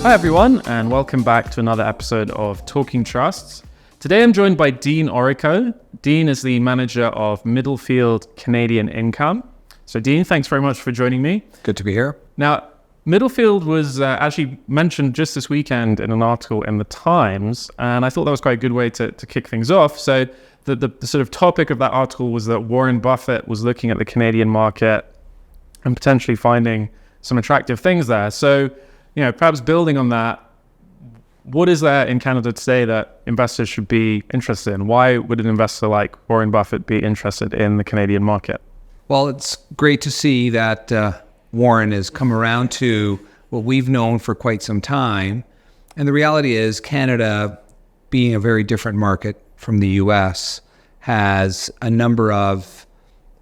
Hi everyone, and welcome back to another episode of Talking Trusts. Today I'm joined by Dean Orrico. Dean is the manager of Middlefield Canadian Income. So Dean, thanks very much for joining me. Good to be here. Now, Middlefield was actually mentioned just this weekend in an article in the Times, and I thought that was quite a good way to kick things off. So the sort of topic of that article was that Warren Buffett was looking at the Canadian market and potentially finding some attractive things there. So, perhaps building on that, what is there in Canada today that investors should be interested in? Why would an investor like Warren Buffett be interested in the Canadian market? Well, it's great to see that Warren has come around to what we've known for quite some time. And the reality is Canada, being a very different market from the US, has a number of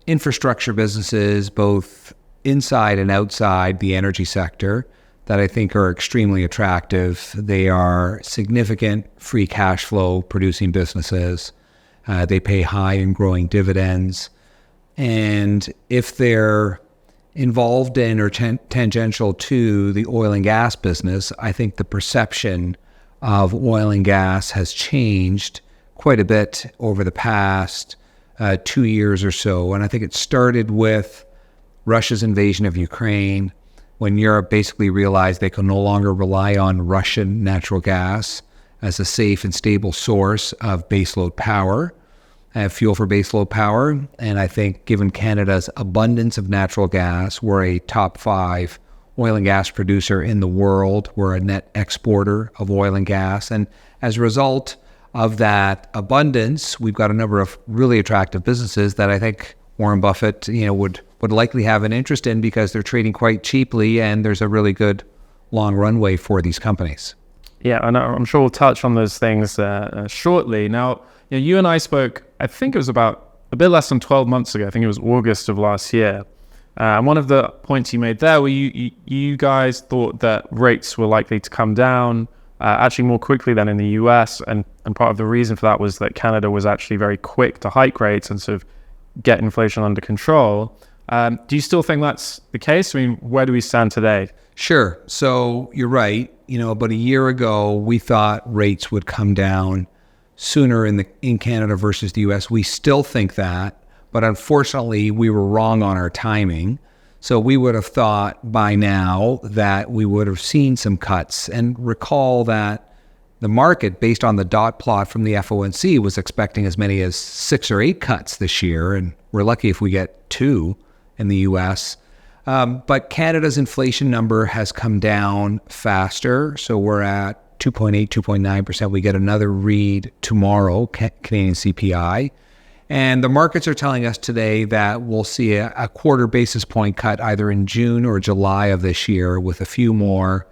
infrastructure businesses, both inside and outside the energy sector, that I think are extremely attractive. They are significant free cash flow producing businesses. They pay high and growing dividends. And if they're involved in or tangential to the oil and gas business, I think the perception of oil and gas has changed quite a bit over the past 2 years or so. And I think it started with Russia's invasion of Ukraine, when Europe basically realized they could no longer rely on Russian natural gas as a safe and stable source of baseload power, fuel for baseload power. And I think given Canada's abundance of natural gas, we're a top 5 oil and gas producer in the world. We're a net exporter of oil and gas. And as a result of that abundance, we've got a number of really attractive businesses that I think Warren Buffett, would likely have an interest in because they're trading quite cheaply and there's a really good long runway for these companies. Yeah, and I'm sure we'll touch on those things shortly. Now, you and I spoke, I think it was about a bit less than 12 months ago. I think it was August of last year. And one of the points you made there were you guys thought that rates were likely to come down actually more quickly than in the US. And part of the reason for that was that Canada was actually very quick to hike rates and sort of get inflation under control. Do you still think that's the case? I mean, where do we stand today? Sure. So you're right. About a year ago, we thought rates would come down sooner in Canada versus the US. We still think that, but unfortunately, we were wrong on our timing. So we would have thought by now that we would have seen some cuts. And recall that the market, based on the dot plot from the FOMC, was expecting as many as 6 or 8 cuts this year, and we're lucky if we get 2 in the US. But Canada's inflation number has come down faster, so we're at 2.8, 2.9%. We get another read tomorrow, Canadian CPI. And the markets are telling us today that we'll see a quarter basis point cut either in June or July of this year, with a few more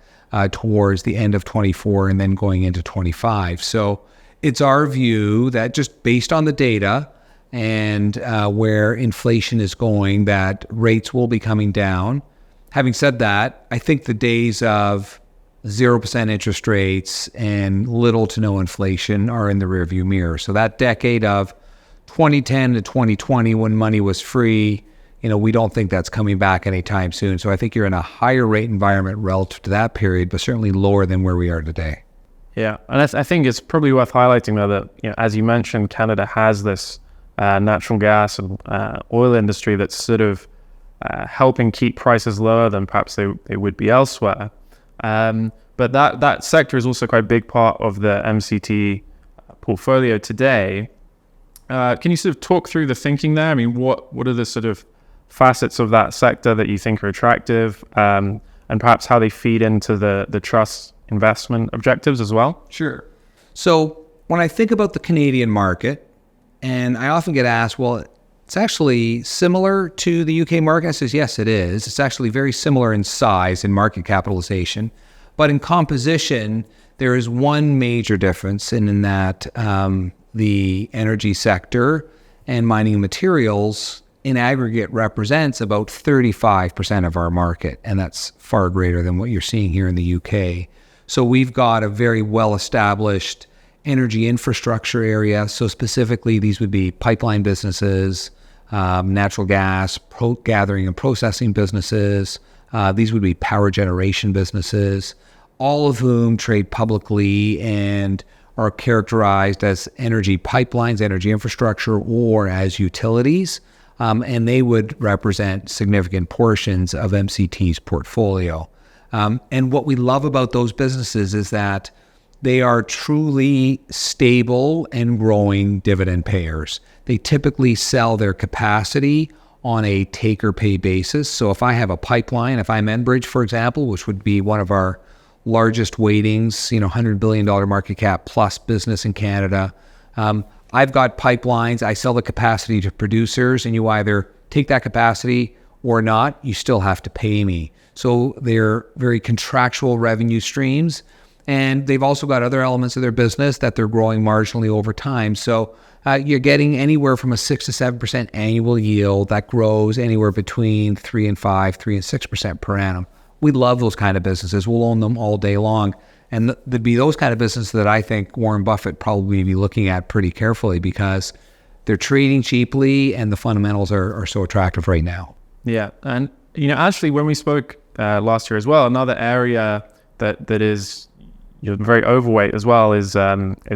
towards the end of 24 and then going into 25. So it's our view that just based on the data and where inflation is going, that rates will be coming down. Having said that, I think the days of 0% interest rates and little to no inflation are in the rearview mirror. So that decade of 2010 to 2020, when money was free, we don't think that's coming back anytime soon. So I think you're in a higher rate environment relative to that period, but certainly lower than where we are today. Yeah, and I think it's probably worth highlighting though that, as you mentioned, Canada has this natural gas and oil industry that's sort of helping keep prices lower than perhaps they would be elsewhere. But that sector is also quite a big part of the MCT portfolio today. Can you sort of talk through the thinking there? I mean, what are the sort of facets of that sector that you think are attractive, and perhaps how they feed into the trust investment objectives as well? Sure. So when I think about the Canadian market, and I often get asked, well, it's actually similar to the UK market. I says, yes, it is. It's actually very similar in size and market capitalization. But in composition, there is one major difference in that the energy sector and mining materials in aggregate represents about 35% of our market. And that's far greater than what you're seeing here in the UK. So we've got a very well-established energy infrastructure area. So specifically, these would be pipeline businesses, natural gas, gathering and processing businesses. These would be power generation businesses. all of whom trade publicly and are characterized as energy pipelines, energy infrastructure, or as utilities. And they would represent significant portions of MCT's portfolio. And what we love about those businesses is that they are truly stable and growing dividend payers. They typically sell their capacity on a take-or-pay basis. So if I have a pipeline, if I'm Enbridge, for example, which would be one of our largest weightings, $100 billion market cap plus business in Canada, I've got pipelines, I sell the capacity to producers, and you either take that capacity or not, you still have to pay me. So they're very contractual revenue streams. And they've also got other elements of their business that they're growing marginally over time. So you're getting anywhere from a 6 to 7% annual yield that grows anywhere between 3 and 5, 3 and 6% per annum. We love those kind of businesses. We'll own them all day long. And there'd be those kind of businesses that I think Warren Buffett probably be looking at pretty carefully because they're trading cheaply and the fundamentals are so attractive right now. Yeah. And, actually, when we spoke last year as well, another area that is very overweight as well is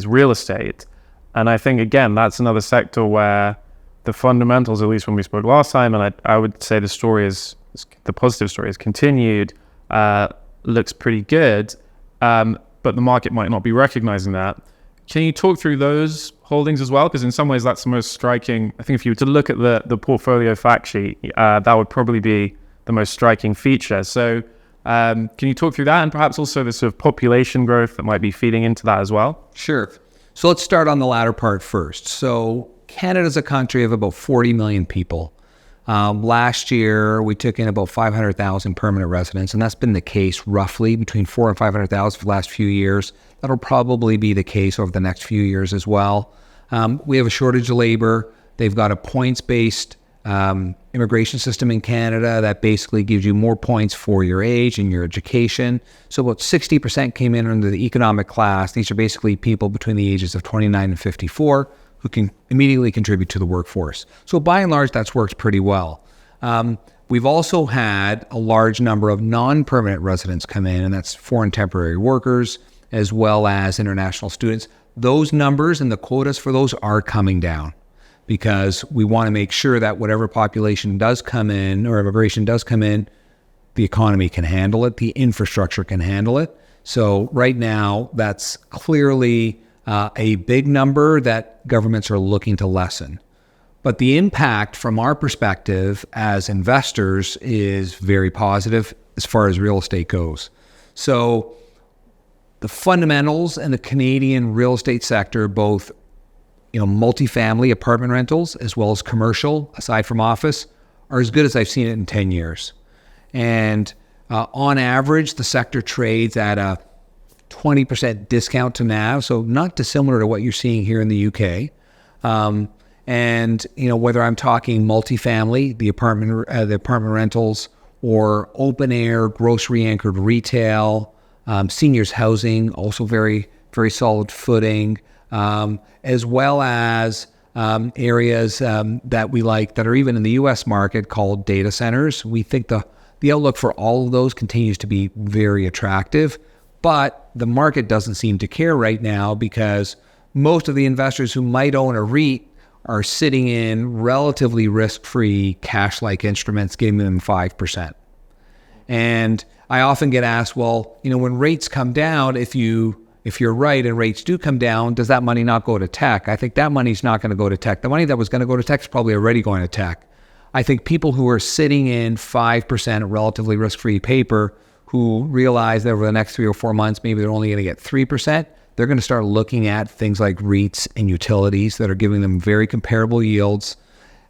real estate. And I think, again, that's another sector where the fundamentals, at least when we spoke last time, and I would say the positive story has continued, looks pretty good, but the market might not be recognizing that. Can you talk through those holdings as well? Because in some ways, that's the most striking. I think if you were to look at the portfolio fact sheet, that would probably be the most striking feature. So can you talk through that and perhaps also the sort of population growth that might be feeding into that as well? Sure. So let's start on the latter part first. So Canada's a country of about 40 million people. Last year, we took in about 500,000 permanent residents, and that's been the case roughly between 400,000 and 500,000 for the last few years. That'll probably be the case over the next few years as well. We have a shortage of labor. They've got a points-based immigration system in Canada that basically gives you more points for your age and your education. So about 60% came in under the economic class. These are basically people between the ages of 29 and 54 who can immediately contribute to the workforce. So by and large, that's worked pretty well. We've also had a large number of non-permanent residents come in, and that's foreign temporary workers as well as international students. Those numbers and the quotas for those are coming down, because we want to make sure that whatever population does come in or immigration does come in, the economy can handle it, the infrastructure can handle it. So right now, that's clearly a big number that governments are looking to lessen. But the impact from our perspective as investors is very positive as far as real estate goes. So the fundamentals in the Canadian real estate sector, both multifamily apartment rentals as well as commercial, aside from office, are as good as I've seen it in 10 years. And on average, the sector trades at a 20% discount to NAV, so not dissimilar to what you're seeing here in the UK. And whether I'm talking multifamily, the apartment rentals, or open air, grocery anchored retail, seniors housing, also very, very solid footing, as well as areas that we like that are even in the US market called data centers. We think the outlook for all of those continues to be very attractive, but the market doesn't seem to care right now because most of the investors who might own a REIT are sitting in relatively risk-free cash-like instruments, giving them 5%. And I often get asked, well, when rates come down, if you're right and rates do come down, does that money not go to tech? I think that money's not going to go to tech. The money that was going to go to tech is probably already going to tech. I think people who are sitting in 5% relatively risk-free paper who realize that over the next 3 or 4 months, maybe they're only going to get 3%, they're going to start looking at things like REITs and utilities that are giving them very comparable yields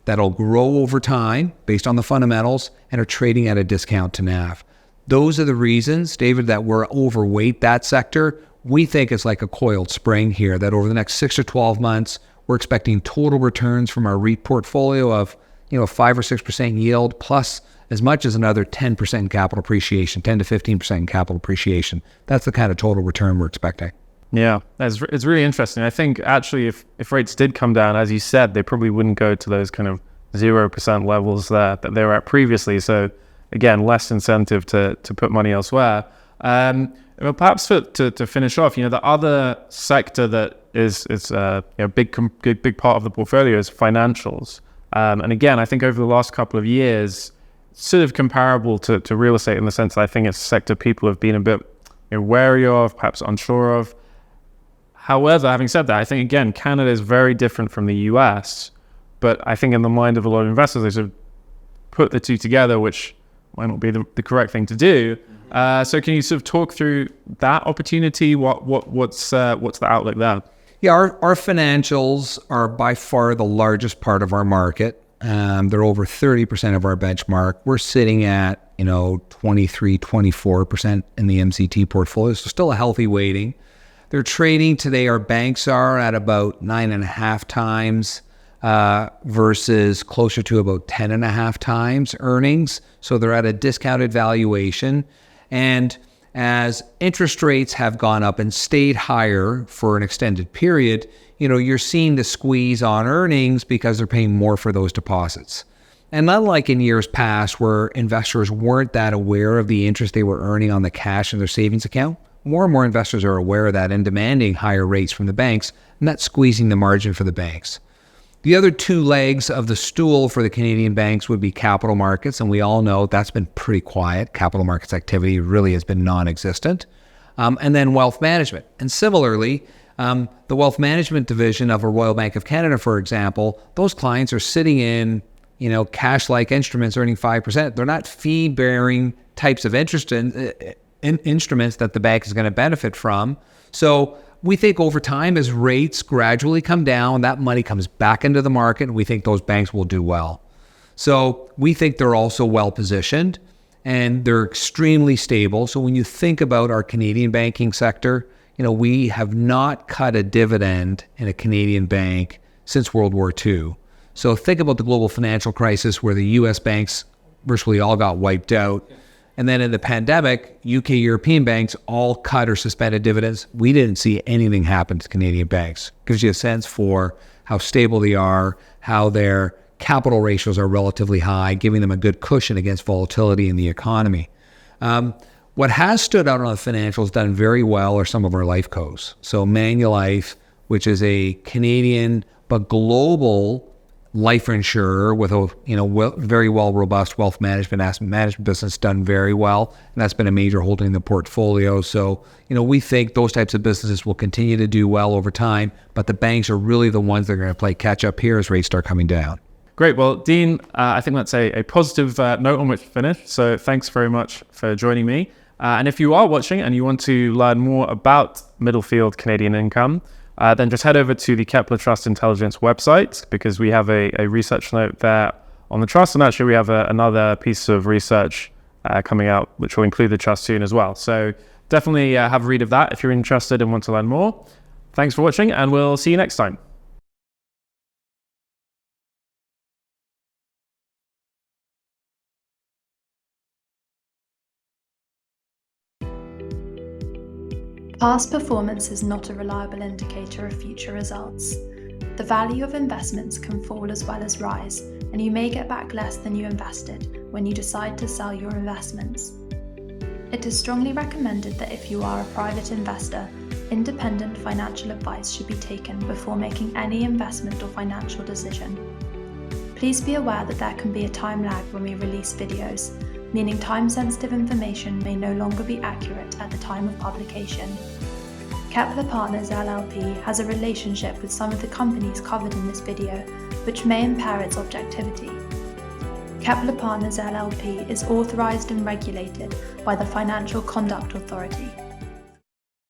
that'll grow over time based on the fundamentals and are trading at a discount to NAV. Those are the reasons, David, that we're overweight that sector. We think it's like a coiled spring here, that over the next 6 or 12 months, we're expecting total returns from our REIT portfolio of 5 or 6% yield plus as much as another 10% capital appreciation, 10 to 15% capital appreciation. That's the kind of total return we're expecting. Yeah, it's really interesting. I think actually if rates did come down, as you said, they probably wouldn't go to those kind of 0% levels that they were at previously. So again, less incentive to put money elsewhere. Well, perhaps to finish off, the other sector that is big part of the portfolio is financials. And again, I think over the last couple of years, sort of comparable to real estate in the sense that I think it's a sector people have been a bit wary of, perhaps unsure of. However, having said that, I think, again, Canada is very different from the US, but I think in the mind of a lot of investors, they sort of put the two together, which might not be the correct thing to do. So can you sort of talk through that opportunity? What's the outlook there? Yeah, our financials are by far the largest part of our market. They're over 30% of our benchmark. We're sitting at 23, 24% in the MCT portfolio, so still a healthy weighting. They're trading today, our banks are at about 9.5 times versus closer to about 10.5 times earnings. So they're at a discounted valuation. And as interest rates have gone up and stayed higher for an extended period, you're seeing the squeeze on earnings because they're paying more for those deposits. And unlike in years past where investors weren't that aware of the interest they were earning on the cash in their savings account, more and more investors are aware of that and demanding higher rates from the banks, and that's squeezing the margin for the banks. The other two legs of the stool for the Canadian banks would be capital markets, and we all know that's been pretty quiet. Capital markets activity really has been non-existent. And then wealth management. And similarly, the wealth management division of a Royal Bank of Canada, for example, those clients are sitting in cash-like instruments earning 5%. They're not fee-bearing types of instruments that the bank is going to benefit from. So we think over time, as rates gradually come down, that money comes back into the market, and we think those banks will do well. So we think they're also well positioned, and they're extremely stable. So when you think about our Canadian banking sector, we have not cut a dividend in a Canadian bank since World War II. So think about the global financial crisis where the US banks virtually all got wiped out. And then in the pandemic, UK European banks all cut or suspended dividends. We didn't see anything happen to Canadian banks. Gives you a sense for how stable they are, how their capital ratios are relatively high, giving them a good cushion against volatility in the economy. What has stood out on the financials done very well are some of our life cos. So Manulife, which is a Canadian but global life insurer with a very well robust wealth management, asset management business, done very well, and that's been a major holding in the portfolio. So we think those types of businesses will continue to do well over time, but the banks are really the ones that are going to play catch up here as rates start coming down. Great. Well, Dean, I think that's a positive note on which to finish. So thanks very much for joining me. And if you are watching and you want to learn more about Middlefield Canadian Income, then just head over to the Kepler Trust Intelligence website, because we have a research note there on the trust. And actually, we have another piece of research coming out, which will include the trust soon as well. So definitely have a read of that if you're interested and want to learn more. Thanks for watching, and we'll see you next time. Past performance is not a reliable indicator of future results. The value of investments can fall as well as rise, and you may get back less than you invested when you decide to sell your investments. It is strongly recommended that if you are a private investor, independent financial advice should be taken before making any investment or financial decision. Please be aware that there can be a time lag when we release videos, meaning time-sensitive information may no longer be accurate at the time of publication. Kepler Partners LLP has a relationship with some of the companies covered in this video, which may impair its objectivity. Kepler Partners LLP is authorized and regulated by the Financial Conduct Authority,